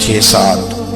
6-7,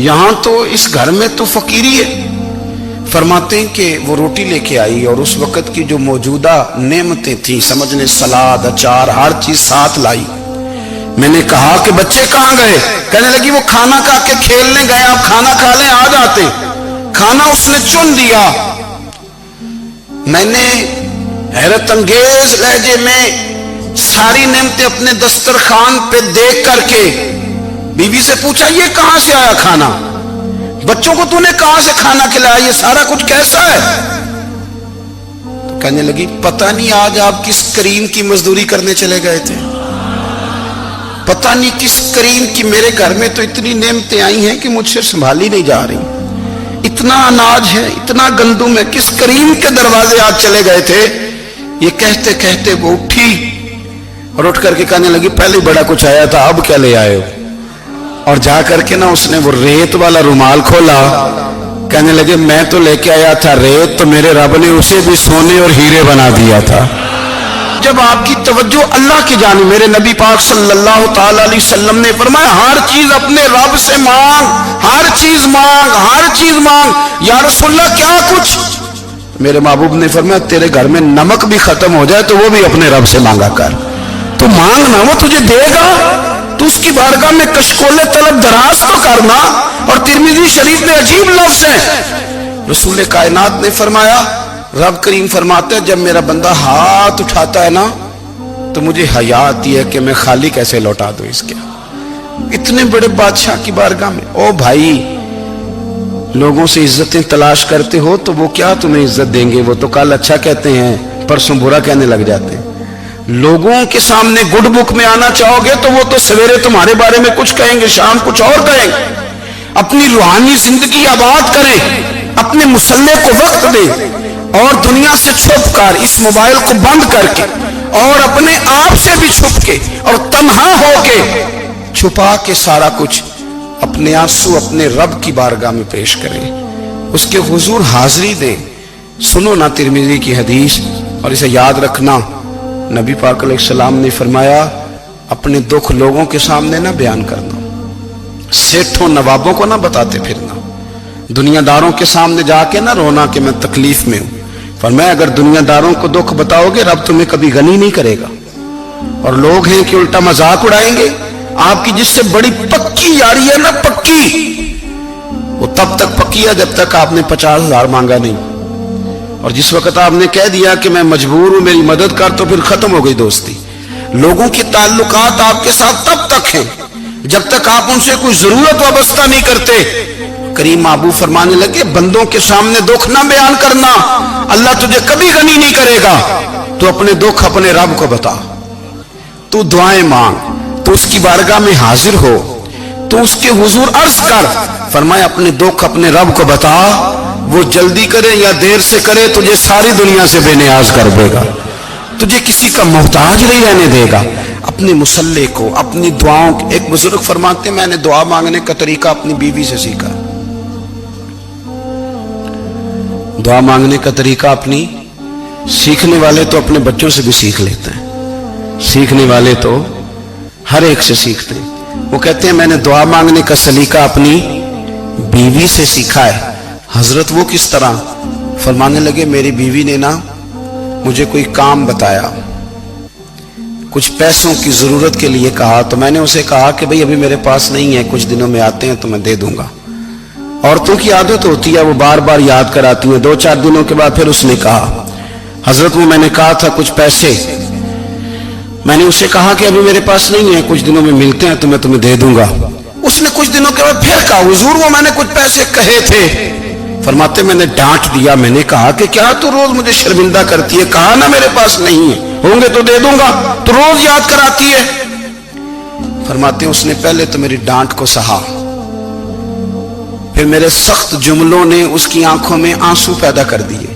یہاں تو اس گھر میں تو فقیری ہے. فرماتے ہیں کہ وہ روٹی لے کے آئی اور اس وقت کی جو موجودہ نعمتیں تھیں سمجھنے سلاد اچار ہر چیز ساتھ لائی. میں نے کہا کہ بچے کہاں گئے؟ کہنے لگی وہ کھانا کھا کے کھیلنے گئے، آپ کھانا کھا لیں آ جاتے. کھانا اس نے چن دیا. میں نے حیرت انگیز لہجے میں ساری نعمتیں اپنے دسترخوان پہ دیکھ کر کے بیوی سے پوچھا یہ کہاں سے آیا کھانا؟ بچوں کو تو نے کہاں سے کھانا کھلایا؟ یہ سارا کچھ کیسا ہے؟ تو کہنے لگی پتہ نہیں آج آپ کس کریم کی مزدوری کرنے چلے گئے تھے، پتہ نہیں کس کریم کی. میرے گھر میں تو اتنی نعمتیں آئی ہیں کہ مجھ سے سنبھالی نہیں جا رہی. اتنا اناج ہے، اتنا گندم ہے، کس کریم کے دروازے آج چلے گئے تھے؟ یہ کہتے کہتے وہ اٹھی اور اٹھ کر کے کہنے لگی پہلے بڑا کچھ آیا تھا، اب کیا لے آئے ہو؟ اور جا کر کے نا اس نے وہ ریت والا رومال کھولا. کہنے لگے میں تو لے کے آیا تھا ریت، تو میرے رب نے اسے بھی سونے اور ہیرے بنا دیا تھا. جب آپ کی توجہ اللہ کی جانب، میرے نبی پاک صلی اللہ تعالی علیہ وسلم نے فرمایا ہر چیز اپنے رب سے مانگ، ہر چیز مانگ، ہر چیز مانگ. یا رسول اللہ کیا کچھ؟ میرے محبوب نے فرمایا تیرے گھر میں نمک بھی ختم ہو جائے تو وہ بھی اپنے رب سے مانگا کر. تو مانگنا وہ تجھے دے گا، تو اس کی بارگاہ میں کشکول طلب دراز تو کرنا. اور ترمذی شریف میں عجیب لفظ ہے، رسول کائنات نے فرمایا، رب کریم فرماتے ہیں جب میرا بندہ ہاتھ اٹھاتا ہے نا تو مجھے حیا آتی ہے کہ میں خالی کیسے لوٹا دوں اس کے. اتنے بڑے بادشاہ کی بارگاہ میں. او بھائی، لوگوں سے عزتیں تلاش کرتے ہو تو وہ کیا تمہیں عزت دیں گے؟ وہ تو کل اچھا کہتے ہیں پرسوں برا کہنے لگ جاتے ہیں. لوگوں کے سامنے گڈ بک میں آنا چاہو گے تو وہ تو سویرے تمہارے بارے میں کچھ کہیں گے، شام کچھ اور کہیں گے. اپنی روحانی زندگی آباد کریں، اپنے مسلح کو وقت دیں اور دنیا سے چھپ کر اس موبائل کو بند کر کے اور اپنے آپ سے بھی چھپ کے اور تنہا ہو کے چھپا کے سارا کچھ اپنے آنسو اپنے رب کی بارگاہ میں پیش کریں، اس کے حضور حاضری دیں. سنو نا ترمذی کی حدیث اور اسے یاد رکھنا. نبی پاک علیہ السلام نے فرمایا اپنے دکھ لوگوں کے سامنے نہ بیان کرنا، سیٹھوں نوابوں کو نہ بتاتے پھرنا، دنیا داروں کے سامنے جا کے نہ رونا کہ میں تکلیف میں ہوں. فرمایا اگر دنیا داروں کو دکھ بتاؤ گے رب تمہیں کبھی غنی نہیں کرے گا. اور لوگ ہیں کہ الٹا مذاق اڑائیں گے. آپ کی جس سے بڑی پکی یاری ہے نا، پکی، وہ تب تک پکی ہے جب تک آپ نے 50,000 مانگا نہیں. اور جس وقت آپ نے کہہ دیا کہ میں مجبور ہوں میری مدد کر تو پھر ختم ہو گئی دوستی. لوگوں کی تعلقات آپ کے ساتھ تب تک ہیں جب تک آپ ان سے کوئی ضرورت وابستہ نہیں کرتے. کریم محبوب فرمانے لگے بندوں کے سامنے دکھ نہ بیان کرنا، اللہ تجھے کبھی غنی نہیں کرے گا. تو اپنے دکھ اپنے رب کو بتا، تو دعائیں مانگ، تو اس کی بارگاہ میں حاضر ہو، تو اس کے حضور عرض کر. فرمایا اپنے دکھ اپنے رب کو بتا، وہ جلدی کرے یا دیر سے کرے تجھے ساری دنیا سے بے نیاز کر دے گا، تجھے کسی کا محتاج نہیں رہنے دے گا. اپنے مسلح کو، اپنی دعاؤں. ایک بزرگ فرماتے ہیں میں نے دعا مانگنے کا طریقہ اپنی بیوی سے سیکھا. دعا مانگنے کا طریقہ اپنی، سیکھنے والے تو اپنے بچوں سے بھی سیکھ لیتے ہیں، سیکھنے والے تو ہر ایک سے سیکھتے ہیں. وہ کہتے ہیں میں نے دعا مانگنے کا سلیقہ اپنی بیوی سے سیکھا ہے. حضرت وہ کس طرح؟ فرمانے لگے میری بیوی نے نا مجھے کوئی کام بتایا، کچھ پیسوں کی ضرورت کے لیے کہا، تو میں نے اسے کہا کہ بھئی ابھی میرے پاس نہیں ہے، کچھ دنوں میں آتے ہیں تو میں دے دوں گا. عورتوں کی عادت ہوتی ہے وہ بار بار یاد کراتی ہیں. 2-4 دنوں کے بعد پھر اس نے کہا حضرت وہ میں نے کہا تھا کچھ پیسے، میں نے اسے کہا کہ ابھی میرے پاس نہیں ہے، کچھ دنوں میں ملتے ہیں تو میں تمہیں دے دوں گا. اس نے کچھ دنوں کے بعد پھر کہا حضور وہ میں نے کچھ پیسے کہے تھے. فرماتے میں نے ڈانٹ دیا، میں نے کہا کہ کیا تو روز مجھے شرمندہ کرتی ہے، کہا نا میرے پاس نہیں ہے، ہوں گے تو دے دوں گا، تو روز یاد کراتی ہے. فرماتے ہیں اس نے پہلے تو میری ڈانٹ کو سہا، پھر میرے سخت جملوں نے اس کی آنکھوں میں آنسو پیدا کر دیے،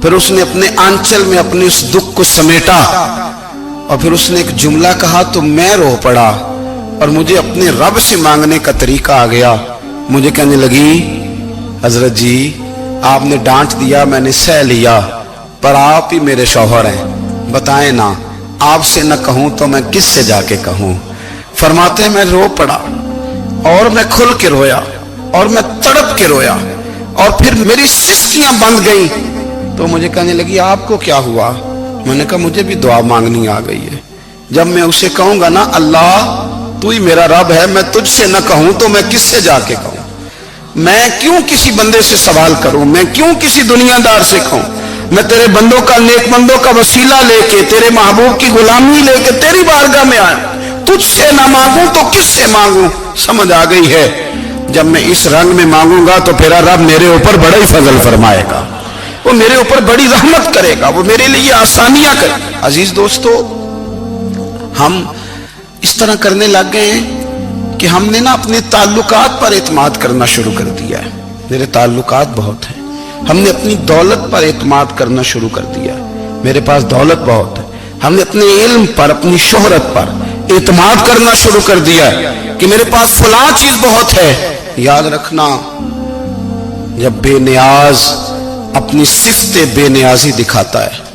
پھر اس نے اپنے آنچل میں اپنے اس دکھ کو سمیٹا اور پھر اس نے ایک جملہ کہا تو میں رو پڑا اور مجھے اپنے رب سے مانگنے کا طریقہ آ گیا. مجھے کہنے لگی حضرت جی آپ نے ڈانٹ دیا میں نے سہ لیا، پر آپ ہی میرے شوہر ہیں، بتائیں نا آپ سے نہ کہوں تو میں کس سے جا کے کہوں. فرماتے ہیں میں رو پڑا اور میں کھل کے رویا اور میں تڑپ کے رویا اور پھر میری سسکیاں بند گئیں. تو مجھے کہنے لگی آپ کو کیا ہوا؟ میں نے کہا مجھے بھی دعا مانگنی آ گئی ہے. جب میں اسے کہوں گا نا اللہ تو ہی میرا رب ہے، میں تجھ سے نہ کہوں تو میں کس سے جا کے کہوں؟ میں کیوں کسی بندے سے سوال کروں؟ میں کیوں کسی دنیا دار سے کہوں؟ میں تیرے بندوں کا، نیک بندوں کا وسیلہ لے کے، تیرے محبوب کی غلامی لے کے تیری بارگاہ میں آیا. تجھ سے نہ مانگوں تو کس سے مانگوں؟ سمجھ آ گئی ہے جب میں اس رنگ میں مانگوں گا تو پھر رب میرے اوپر بڑا ہی فضل فرمائے گا، وہ میرے اوپر بڑی رحمت کرے گا، وہ میرے لیے آسانیاں کرے گا. عزیز دوستو، ہم اس طرح کرنے لگ گئے ہیں کہ ہم نے نا اپنے تعلقات پر اعتماد کرنا شروع کر دیا ہے. میرے تعلقات بہت ہیں. ہم نے اپنی دولت پر اعتماد کرنا شروع کر دیا ہے. میرے پاس دولت بہت ہے. ہم نے اپنے علم پر، اپنی شہرت پر اعتماد کرنا شروع کر دیا ہے کہ میرے پاس فلاں چیز بہت ہے. یاد رکھنا، جب بے نیاز اپنی صفت بے نیازی دکھاتا ہے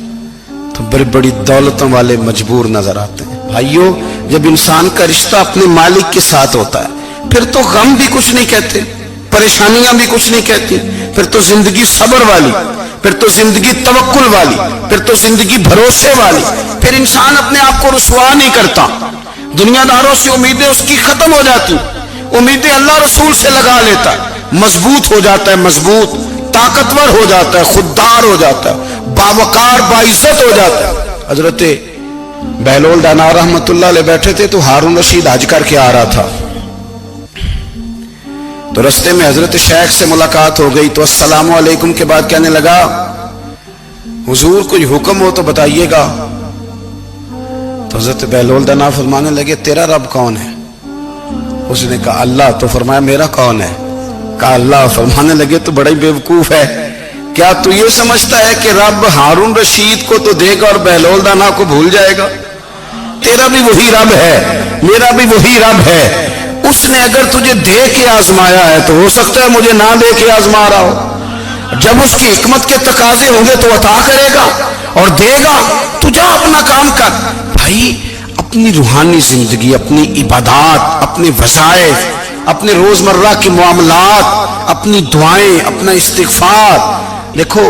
تو بڑی بڑی دولتوں والے مجبور نظر آتے ہیں. بھائیو، جب انسان کا رشتہ اپنے مالک کے ساتھ ہوتا ہے پھر تو غم بھی کچھ نہیں کہتے، پریشانیاں بھی کچھ نہیں کہتی، پھر تو زندگی صبر والی، پھر تو زندگی توکل والی، پھر تو زندگی بھروسے والی. پھر انسان اپنے آپ کو رسوا نہیں کرتا. دنیا داروں سے امیدیں اس کی ختم ہو جاتی، امیدیں اللہ رسول سے لگا لیتا ہے، مضبوط ہو جاتا ہے، مضبوط، طاقتور ہو جاتا ہے، خوددار ہو جاتا ہے، باوقار باعزت ہو جاتا ہے. حضرت بہلول دانا رحمت اللہ علیہ بیٹھے تھے تو ہارون رشید حج کر کے آ رہا تھا. تو رستے میں حضرت شیخ سے ملاقات ہو گئی تو السلام علیکم کے بعد کہنے لگا حضور کوئی حکم ہو تو بتائیے گا. تو حضرت بہلول دانا فرمانے لگے تیرا رب کون ہے؟ اس نے کہا اللہ. تو فرمایا میرا کون ہے؟ کہا اللہ. فرمانے لگے تو بڑا ہی بیوقوف ہے، کیا تو یہ سمجھتا ہے کہ رب ہارون رشید کو تو دے گا اور بہلول دانا کو بھول جائے گا؟ تیرا بھی وہی رب ہے، میرا بھی وہی رب ہے. اس نے اگر تجھے دے کے آزمایا ہے تو ہو سکتا ہے مجھے نہ دے کے آزما رہا ہو. جب اس کی حکمت کے تقاضے ہوں گے تو عطا کرے گا اور دے گا. تو جا اپنا کام کر. بھائی، اپنی روحانی زندگی، اپنی عبادات، اپنے وظائف، اپنے روزمرہ کے معاملات، اپنی دعائیں، اپنا استغفار. دیکھو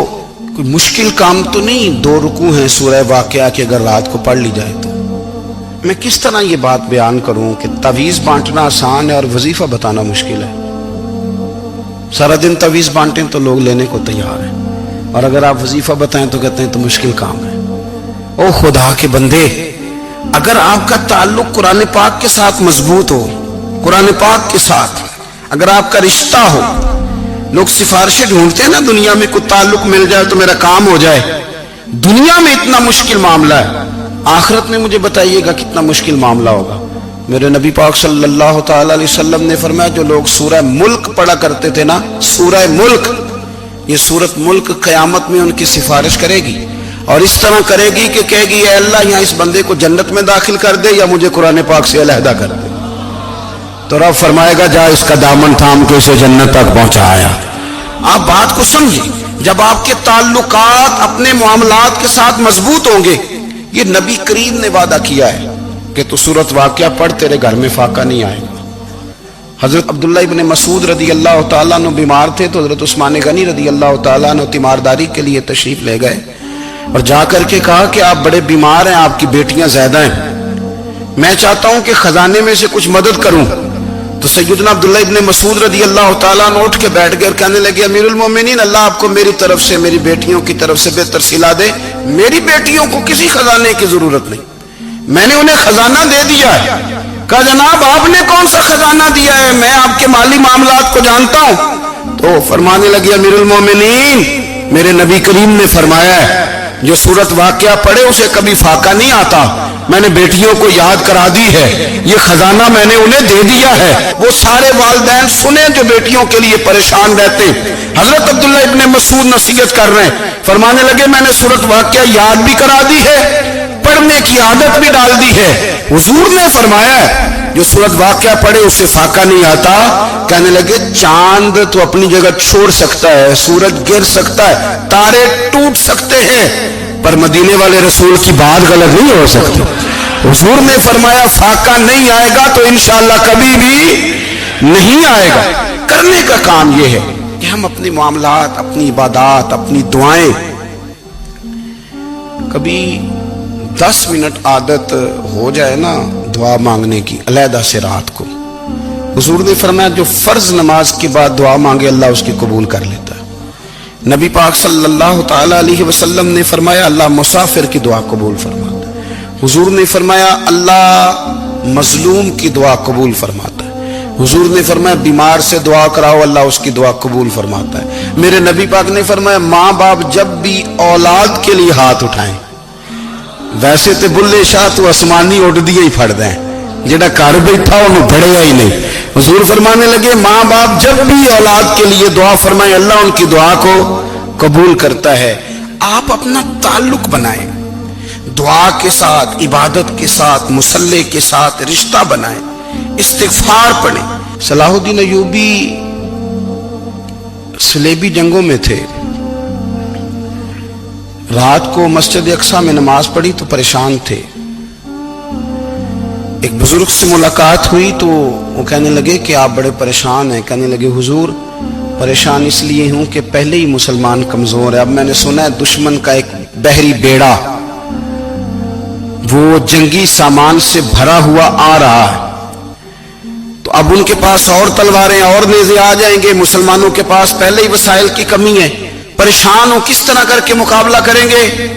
کوئی مشکل کام تو نہیں 2 رکوع ہیں سورہ واقعہ کہ اگر رات کو پڑھ لی جائے تو. میں کس طرح یہ بات بیان کروں کہ تعویذ بانٹنا آسان ہے اور وظیفہ بتانا مشکل ہے. سارا دن تعویذ بانٹیں تو لوگ لینے کو تیار ہیں، اور اگر آپ وظیفہ بتائیں تو کہتے ہیں تو مشکل کام ہے. او خدا کے بندے، اگر آپ کا تعلق قرآن پاک کے ساتھ مضبوط ہو، قرآن پاک کے ساتھ اگر آپ کا رشتہ ہو، لوگ سفارشیں ڈھونڈتے ہیں نا دنیا میں کوئی تعلق مل جائے تو میرا کام ہو جائے. دنیا میں اتنا مشکل معاملہ ہے، آخرت میں مجھے بتائیے گا کتنا مشکل معاملہ ہوگا. میرے نبی پاک صلی اللہ تعالی علیہ وسلم نے فرمایا جو لوگ سورہ ملک پڑھا کرتے تھے نا، سورہ ملک، یہ سورت ملک قیامت میں ان کی سفارش کرے گی اور اس طرح کرے گی کہ کہے گی اے اللہ یہاں اس بندے کو جنت میں داخل کر دے یا مجھے قرآن پاک سے علیحدہ کر دے. تو رب فرمائے گا جا اس کا دامن تھام کے اسے جنت تک پہنچایا. آپ بات کو سمجھیں، جب آپ کے تعلقات اپنے معاملات کے ساتھ مضبوط ہوں گے، یہ نبی کریم نے وعدہ کیا ہے کہ تو سورت واقعہ پڑھ تیرے گھر میں فاقہ نہیں آئے گا. حضرت عبداللہ ابن مسعود رضی اللہ تعالیٰ عنہ بیمار تھے تو حضرت عثمان غنی رضی اللہ تعالیٰ عنہ تیمارداری کے لیے تشریف لے گئے اور جا کر کے کہا کہ آپ بڑے بیمار ہیں، آپ کی بیٹیاں زیادہ ہیں، میں چاہتا ہوں کہ خزانے میں سے کچھ مدد کروں. تو سیدنا عبداللہ ابن مسعود رضی اللہ تعالیٰ عنہ اٹھ کے بیٹھ گئے اور کہنے لگے امیر المومنین، اللہ آپ کو میری طرف سے، میری بیٹیوں کی طرف سے بہتر صلہ دے. میری بیٹیوں کو کسی خزانے کی ضرورت نہیں، میں نے انہیں خزانہ دے دیا ہے. کہا جناب آپ نے کون سا خزانہ دیا ہے، میں آپ کے مالی معاملات کو جانتا ہوں. تو فرمانے لگے امیر المومنین، میرے نبی کریم نے فرمایا ہے جو سورت واقعہ پڑھے اسے کبھی فاقہ نہیں آتا. میں نے بیٹیوں کو یاد کرا دی ہے، یہ خزانہ میں نے انہیں دے دیا ہے. وہ سارے والدین سنیں جو بیٹیوں کے لیے پریشان رہتے. حضرت عبداللہ ابن مسعود نصیحت کر رہے ہیں، فرمانے لگے میں نے سورت واقعہ یاد بھی کرا دی ہے، پڑھنے کی عادت بھی ڈال دی ہے. حضور نے فرمایا ہے جو سورت واقعہ پڑھے اسے فاقہ نہیں آتا. کہنے لگے چاند تو اپنی جگہ چھوڑ سکتا ہے، سورج گر سکتا ہے، تارے ٹوٹ سکتے ہیں، پر مدینے والے رسول کی بات غلط نہیں ہو سکتی. حضور نے فرمایا فاقہ نہیں آئے گا تو انشاءاللہ کبھی بھی نہیں آئے گا. کرنے کا کام یہ ہے کہ ہم اپنے معاملات، اپنی عبادات، اپنی دعائیں کبھی 10 منٹ عادت ہو جائے نا دعا مانگنے کی علیحدہ سے رات کو. حضور نے فرمایا جو فرض نماز کے بعد دعا مانگے اللہ اس کی قبول کر لیتا ہے. نبی پاک صلی اللہ تعالی علیہ وسلم نے فرمایا اللہ مسافر کی دعا قبول فرماتا ہے. حضور نے فرمایا اللہ مظلوم کی دعا قبول فرماتا ہے. حضور نے فرمایا بیمار سے دعا کراؤ اللہ اس کی دعا قبول فرماتا ہے. میرے نبی پاک نے فرمایا ماں باپ جب بھی اولاد کے لیے ہاتھ اٹھائیں، ویسے تو بلے شاہ تو آسمانی اڑ دیا ہی پھڑ دیں، جڑا گھر بیٹھا انہوں بڑھیا ہی نہیں. حضور فرمانے لگے ماں باپ جب بھی اولاد کے لیے دعا فرمائیں اللہ ان کی دعا کو قبول کرتا ہے. آپ اپنا تعلق بنائیں دعا کے ساتھ، عبادت کے ساتھ، مصلی کے ساتھ رشتہ بنائیں، استغفار پڑھیں. صلاح الدین ایوبی صلیبی جنگوں میں تھے. رات کو مسجد اقصی میں نماز پڑھی تو پریشان تھے. ایک بزرگ سے ملاقات ہوئی تو وہ کہنے لگے کہ آپ بڑے پریشان ہیں. کہنے لگے حضور پریشان اس لیے ہوں کہ پہلے ہی مسلمان کمزور ہے، اب میں نے سنا ہے دشمن کا ایک بحری بیڑا وہ جنگی سامان سے بھرا ہوا آ رہا ہے، تو اب ان کے پاس اور تلواریں اور نیزے آ جائیں گے، مسلمانوں کے پاس پہلے ہی وسائل کی کمی ہے، پریشان ہو کس طرح کر کے مقابلہ کریں گے.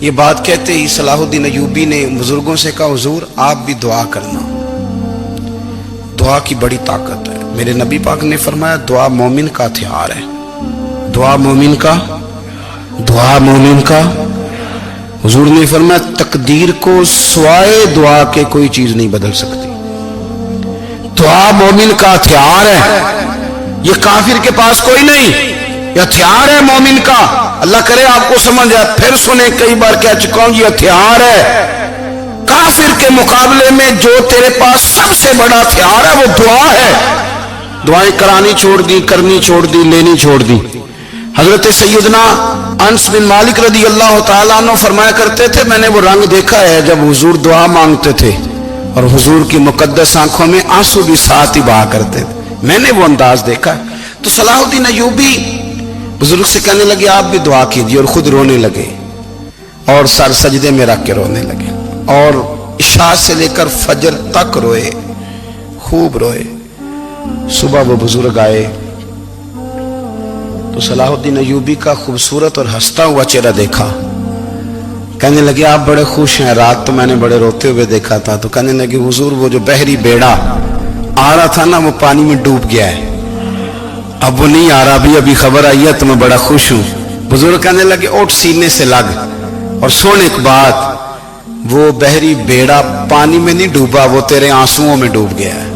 یہ بات کہتے ہی صلاح الدین ایوبی نے بزرگوں سے کہا حضور آپ بھی دعا کرنا، دعا کی بڑی طاقت ہے. میرے نبی پاک نے فرمایا دعا مومن کا ہتھیار ہے، دعا مومن کا، دعا مومن کا. حضور نے فرمایا تقدیر کو سوائے دعا کے کوئی چیز نہیں بدل سکتی. دعا مومن کا ہتھیار ہے، یہ کافر کے پاس کوئی نہیں، یہ ہتھیار ہے مومن کا. اللہ کرے آپ کو سمجھ آئے. پھر سنیں کئی بار کہہ چکا ہوں یہ ہتھیار ہے. کافر کے مقابلے میں جو تیرے پاس سب سے بڑا ہتھیار ہے وہ دعا ہے. دعائیں کرانی چھوڑ دی، کرنی چھوڑ دی، لینی چھوڑ دی. حضرت سیدنا انس بن مالک رضی اللہ تعالیٰ عنہ فرمایا کرتے تھے میں نے وہ رنگ دیکھا ہے جب حضور دعا مانگتے تھے اور حضور کی مقدس آنکھوں میں آنسو بھی ساتھ ہی بہا کرتے تھے، میں نے وہ انداز دیکھا. تو صلاح الدین ایوبی بزرگ سے کہنے لگے آپ بھی دعا کیجیے، اور خود رونے لگے اور سر سجدے میں رکھ کے رونے لگے اور عشاء سے لے کر فجر تک روئے، خوب روئے. صبح وہ بزرگ آئے تو صلاح الدین ایوبی کا خوبصورت اور ہنستا ہوا چہرہ دیکھا. کہنے لگے آپ بڑے خوش ہیں، رات تو میں نے بڑے روتے ہوئے دیکھا تھا. تو کہنے لگے حضور وہ جو بحری بیڑا آ رہا تھا نا وہ پانی میں ڈوب گیا ہے، اب وہ نہیں آ رہا، ابھی خبر آئی ہے تو میں بڑا خوش ہوں. بزرگ کہنے لگے اٹھ سینے سے لگ اور سن ایک بات، وہ بحری بیڑا پانی میں نہیں ڈوبا، وہ تیرے آنسوؤں میں ڈوب گیا ہے.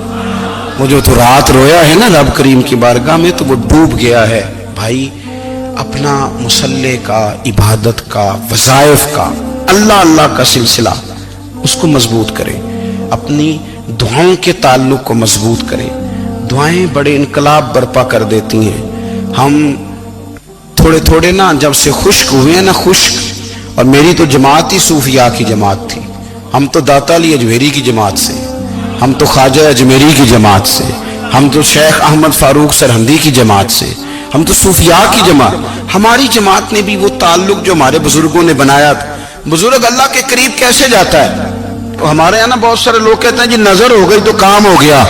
وہ جو تو رات رویا ہے نا رب کریم کی بارگاہ میں تو وہ ڈوب گیا ہے. بھائی اپنا مصلی کا، عبادت کا، وظائف کا، اللہ اللہ کا سلسلہ اس کو مضبوط کرے، اپنی دعاؤں کے تعلق کو مضبوط کرے. دعائیں بڑے انقلاب برپا کر دیتی ہیں. ہم تھوڑے تھوڑے نا جب سے خشک ہوئے ہیں نا، خشک، اور میری تو جماعت ہی صوفیاء کی جماعت تھی. ہم تو داتا علی اجمیری کی جماعت سے، ہم تو خواجہ اجمیری کی جماعت سے، ہم تو شیخ احمد فاروق سرہندی کی جماعت سے، ہم تو صوفیاء کی جماعت. ہماری جماعت نے بھی وہ تعلق جو ہمارے بزرگوں نے بنایا تھا. بزرگ اللہ کے قریب کیسے جاتا ہے؟ تو ہمارے یہاں نا بہت سارے لوگ کہتے ہیں جی نظر ہو گئی تو کام ہو گیا.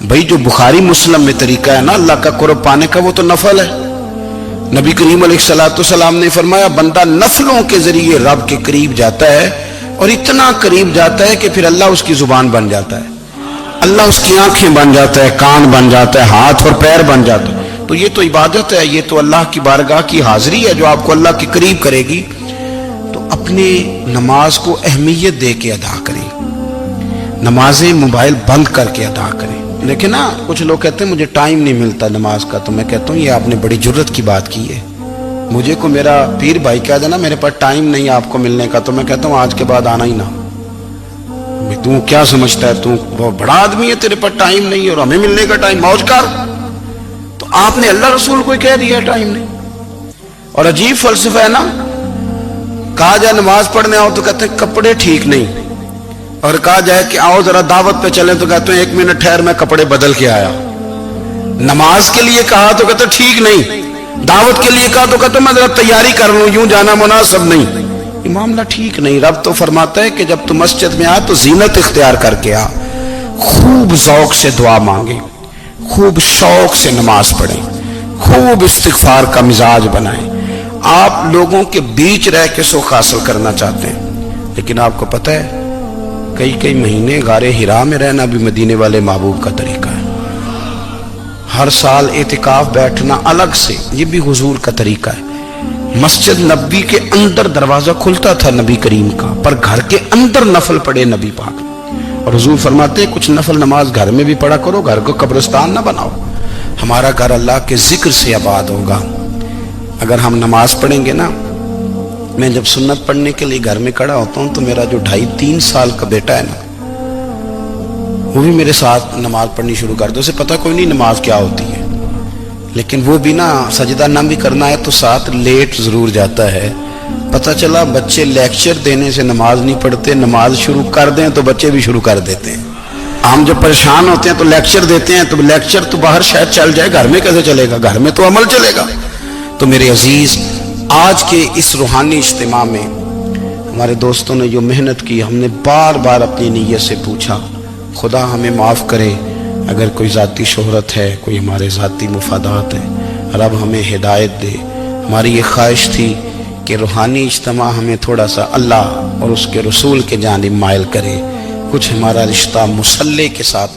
بھائی جو بخاری مسلم میں طریقہ ہے نا اللہ کا قرب پانے کا وہ تو نفل ہے. نبی کریم علیہ الصلوۃ والسلام نے فرمایا بندہ نفلوں کے ذریعے رب کے قریب جاتا ہے اور اتنا قریب جاتا ہے کہ پھر اللہ اس کی زبان بن جاتا ہے، اللہ اس کی آنکھیں بن جاتا ہے، کان بن جاتا ہے، ہاتھ اور پیر بن جاتا ہے. تو یہ تو عبادت ہے، یہ تو اللہ کی بارگاہ کی حاضری ہے جو آپ کو اللہ کے قریب کرے گی. تو اپنے نماز کو اہمیت دے کے ادا کریں، نمازیں موبائل بند کر کے ادا کریں. لیکن نا کچھ لوگ کہتے ہیں مجھے ٹائم نہیں ملتا نماز کا، تو میں کہتا ہوں یہ آپ نے بڑی جرت کی بات کی ہے. مجھے کو میرا پیر بھائی کہہ دینا میرے پاس ٹائم نہیں آپ کو ملنے کا، تو میں کہتا ہوں آج کے بعد آنا ہی نہ. تو کیا سمجھتا ہے تو بہت بڑا آدمی ہے، تیرے پاس ٹائم نہیں اور ہمیں ملنے کا ٹائم، موج کر. تو آپ نے اللہ رسول کو کہہ دیا ٹائم نہیں. اور عجیب فلسفہ ہے نا، کہا جائے نماز پڑھنے آؤ تو کہتے ہیں کپڑے ٹھیک نہیں، اور کہا جائے کہ آؤ ذرا دعوت پہ چلیں تو کہتے ہیں 1 منٹ ٹھہر میں کپڑے بدل کے آیا. نماز کے لیے کہا تو کہتا ٹھیک نہیں، دعوت کے لیے کہا تو کہتا میں ذرا تیاری کر لوں، یوں جانا مناسب نہیں، یہ معاملہ ٹھیک نہیں۔ رب تو فرماتا ہے کہ جب تو مسجد میں آ تو زینت اختیار کر کے آ، خوب ذوق سے دعا مانگے، خوب شوق سے نماز پڑھیں، خوب استغفار کا مزاج بنائیں۔ آپ لوگوں کے بیچ رہ کے سکھ حاصل کرنا چاہتے ہیں، لیکن آپ کو پتہ ہے کئی مہینے غار حرا میں رہنا بھی مدینے والے محبوب کا طریقہ ہے۔ ہر سال اعتکاف بیٹھنا الگ سے، یہ بھی حضور کا طریقہ ہے۔ مسجد نبوی کے اندر دروازہ کھلتا تھا نبی کریم کا، پر گھر کے اندر نفل پڑھے نبی پاک، اور حضور فرماتے ہیں کچھ نفل نماز گھر میں بھی پڑھا کرو، گھر کو قبرستان نہ بناؤ۔ ہمارا گھر اللہ کے ذکر سے آباد ہوگا۔ اگر ہم نماز پڑھیں گے نا، میں جب سنت پڑھنے کے لیے گھر میں کھڑا ہوتا ہوں تو میرا جو 2.5-3 سال کا بیٹا ہے نا، وہ بھی میرے ساتھ نماز پڑھنی شروع کر دو، اسے پتہ کوئی نہیں نماز کیا ہوتی ہے، لیکن وہ بھی نا سجدہ نہ بھی کرنا ہے تو ساتھ لیٹ ضرور جاتا ہے۔ پتہ چلا بچے لیکچر دینے سے نماز نہیں پڑھتے، نماز شروع کر دیں تو بچے بھی شروع کر دیتے ہیں۔ ہم جب پریشان ہوتے ہیں تو لیکچر دیتے ہیں، تو لیکچر تو باہر شاید چل جائے، گھر میں کیسے چلے گا؟ گھر میں تو عمل چلے گا۔ تو میرے عزیز، آج کے اس روحانی اجتماع میں ہمارے دوستوں نے جو محنت کی، ہم نے بار بار اپنی نیت سے پوچھا خدا ہمیں معاف کرے اگر کوئی ذاتی شہرت ہے، کوئی ہمارے ذاتی مفادات ہیں، رب ہمیں ہدایت دے۔ ہماری یہ خواہش تھی کہ روحانی اجتماع ہمیں تھوڑا سا اللہ اور اس کے رسول کے جانب مائل کرے، کچھ ہمارا رشتہ مصلی کے ساتھ